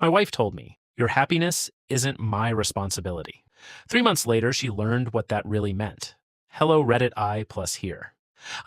My wife told me, "Your happiness isn't my responsibility." 3 months later, she learned what that really meant. Hello, Reddit I plus here.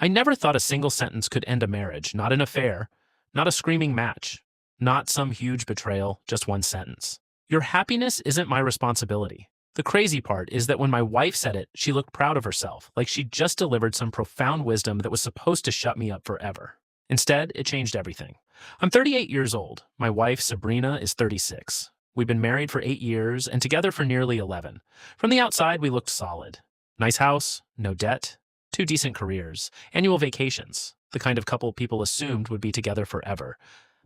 I never thought a single sentence could end a marriage, not an affair, not a screaming match, not some huge betrayal, just one sentence. Your happiness isn't my responsibility. The crazy part is that when my wife said it, she looked proud of herself, like she'd just delivered some profound wisdom that was supposed to shut me up forever. Instead, it changed everything. I'm 38 years old. My wife, Sabrina, is 36. We've been married for 8 years and together for nearly 11. From the outside, we looked solid. Nice house, no debt, 2 decent careers, annual vacations, the kind of couple people assumed would be together forever.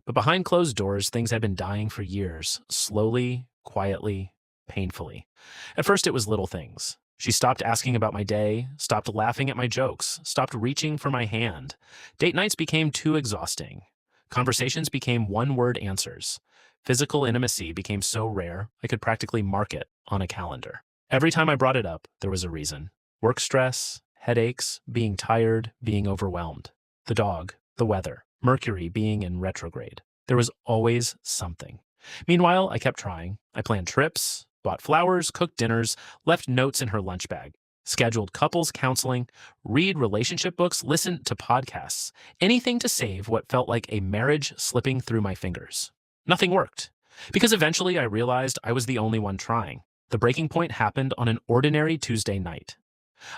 But behind closed doors, things had been dying for years, slowly, quietly, painfully. At first, it was little things. She stopped asking about my day, stopped laughing at my jokes, stopped reaching for my hand. Date nights became too exhausting. Conversations became one-word answers. Physical intimacy became so rare, I could practically mark it on a calendar. Every time I brought it up, there was a reason. Work stress, headaches, being tired, being overwhelmed. The dog, the weather, Mercury being in retrograde. There was always something. Meanwhile, I kept trying. I planned trips, bought flowers, cooked dinners, left notes in her lunch bag, scheduled couples counseling, read relationship books, listened to podcasts, anything to save what felt like a marriage slipping through my fingers. Nothing worked. Because eventually I realized I was the only one trying. The breaking point happened on an ordinary Tuesday night.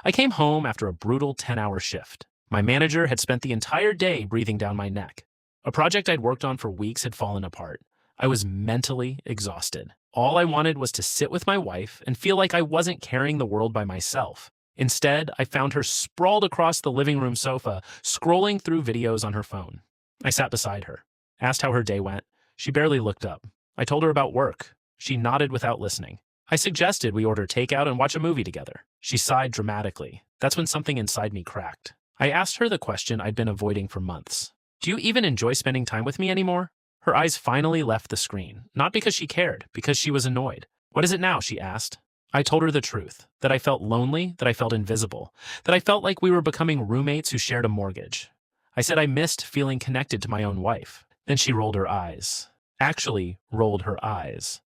I came home after a brutal 10-hour shift. My manager had spent the entire day breathing down my neck. A project I'd worked on for weeks had fallen apart. I was mentally exhausted. All I wanted was to sit with my wife and feel like I wasn't carrying the world by myself. Instead, I found her sprawled across the living room sofa, scrolling through videos on her phone. I sat beside her, asked how her day went. She barely looked up. I told her about work. She nodded without listening. I suggested we order takeout and watch a movie together. She sighed dramatically. That's when something inside me cracked. I asked her the question I'd been avoiding for months. Do you even enjoy spending time with me anymore? Her eyes finally left the screen, not because she cared, because she was annoyed. What is it now? She asked. I told her the truth, that I felt lonely, that I felt invisible, that I felt like we were becoming roommates who shared a mortgage. I said I missed feeling connected to my own wife. Then she rolled her eyes. Actually rolled her eyes.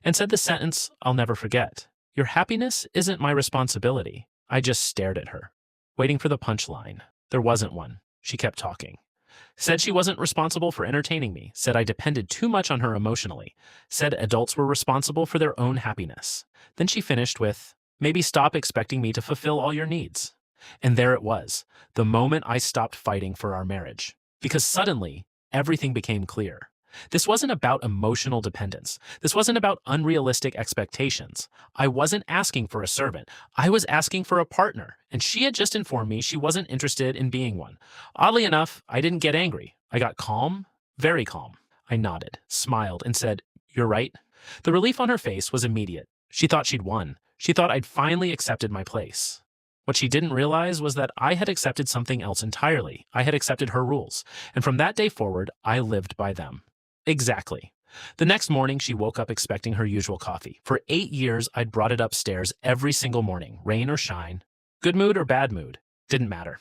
And said the sentence I'll never forget. Your happiness isn't my responsibility. I just stared at her, waiting for the punchline. There wasn't one. She kept talking. Said she wasn't responsible for entertaining me, said I depended too much on her emotionally, said adults were responsible for their own happiness. Then she finished with, maybe stop expecting me to fulfill all your needs. And there it was, the moment I stopped fighting for our marriage. Because suddenly, everything became clear. This wasn't about emotional dependence. This wasn't about unrealistic expectations. I wasn't asking for a servant. I was asking for a partner, and she had just informed me she wasn't interested in being one. Oddly enough, I didn't get angry. I got calm, very calm. I nodded, smiled, and said, "You're right." The relief on her face was immediate. She thought she'd won. She thought I'd finally accepted my place. What she didn't realize was that I had accepted something else entirely. I had accepted her rules, and from that day forward, I lived by them. Exactly. The next morning, she woke up expecting her usual coffee. For 8 years, I'd brought it upstairs every single morning, rain or shine. Good mood or bad mood, didn't matter.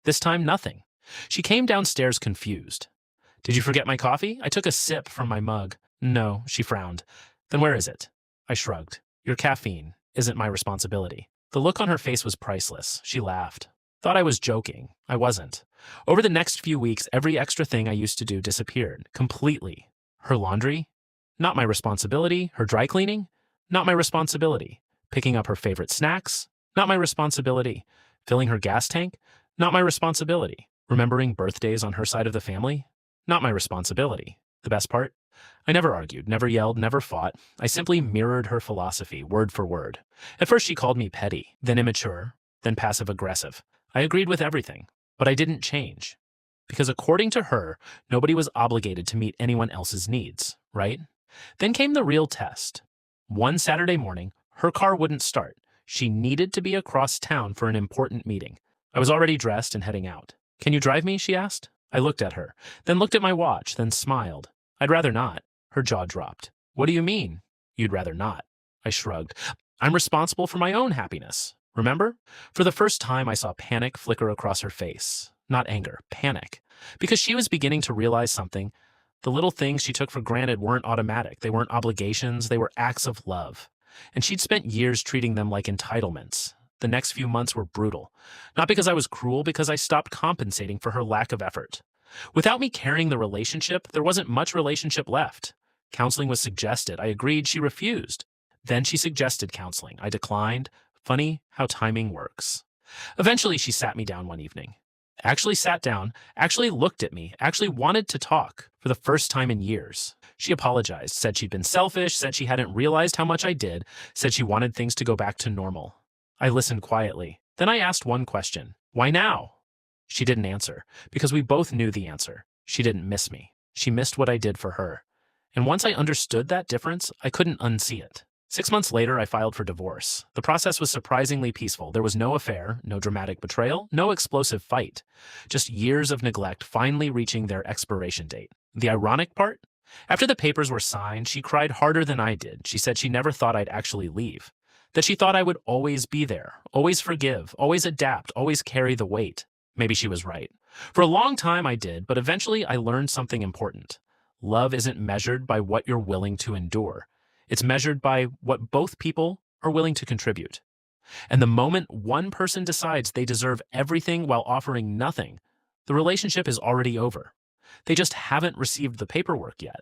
This time, nothing. She came downstairs confused. "Did you forget my coffee?" I took a sip from my mug. "No," she frowned. "Then where is it?" I shrugged. "Your caffeine isn't my responsibility." The look on her face was priceless. She laughed. Thought I was joking. I wasn't. Over the next few weeks, every extra thing I used to do disappeared, completely. Her laundry? Not my responsibility. Her dry cleaning? Not my responsibility. Picking up her favorite snacks? Not my responsibility. Filling her gas tank? Not my responsibility. Remembering birthdays on her side of the family? Not my responsibility. The best part? I never argued, never yelled, never fought. I simply mirrored her philosophy, word for word. At first she called me petty, then immature, then passive-aggressive. I agreed with everything, but I didn't change. Because according to her, nobody was obligated to meet anyone else's needs, right? Then came the real test. One Saturday morning, her car wouldn't start. She needed to be across town for an important meeting. I was already dressed and heading out. "Can you drive me?" she asked. I looked at her, then looked at my watch, then smiled. "I'd rather not." Her jaw dropped. "What do you mean, you'd rather not?" I shrugged. "I'm responsible for my own happiness. Remember?" For the first time, I saw panic flicker across her face. Not anger, panic. Because she was beginning to realize something. The little things she took for granted weren't automatic. They weren't obligations, they were acts of love. And she'd spent years treating them like entitlements. The next few months were brutal. Not because I was cruel, because I stopped compensating for her lack of effort. Without me carrying the relationship, there wasn't much relationship left. Counseling was suggested. I agreed. She refused. Then she suggested counseling. I declined. Funny how timing works. Eventually, she sat me down one evening. Actually sat down, actually looked at me, actually wanted to talk for the first time in years. She apologized, said she'd been selfish, said she hadn't realized how much I did, said she wanted things to go back to normal. I listened quietly. Then I asked one question. Why now? She didn't answer, because we both knew the answer. She didn't miss me. She missed what I did for her. And once I understood that difference, I couldn't unsee it. 6 months later, I filed for divorce. The process was surprisingly peaceful. There was no affair, no dramatic betrayal, no explosive fight. Just years of neglect finally reaching their expiration date. The ironic part? After the papers were signed, she cried harder than I did. She said she never thought I'd actually leave. That she thought I would always be there, always forgive, always adapt, always carry the weight. Maybe she was right. For a long time I did, but eventually I learned something important. Love isn't measured by what you're willing to endure. It's measured by what both people are willing to contribute. And the moment one person decides they deserve everything while offering nothing, the relationship is already over. They just haven't received the paperwork yet.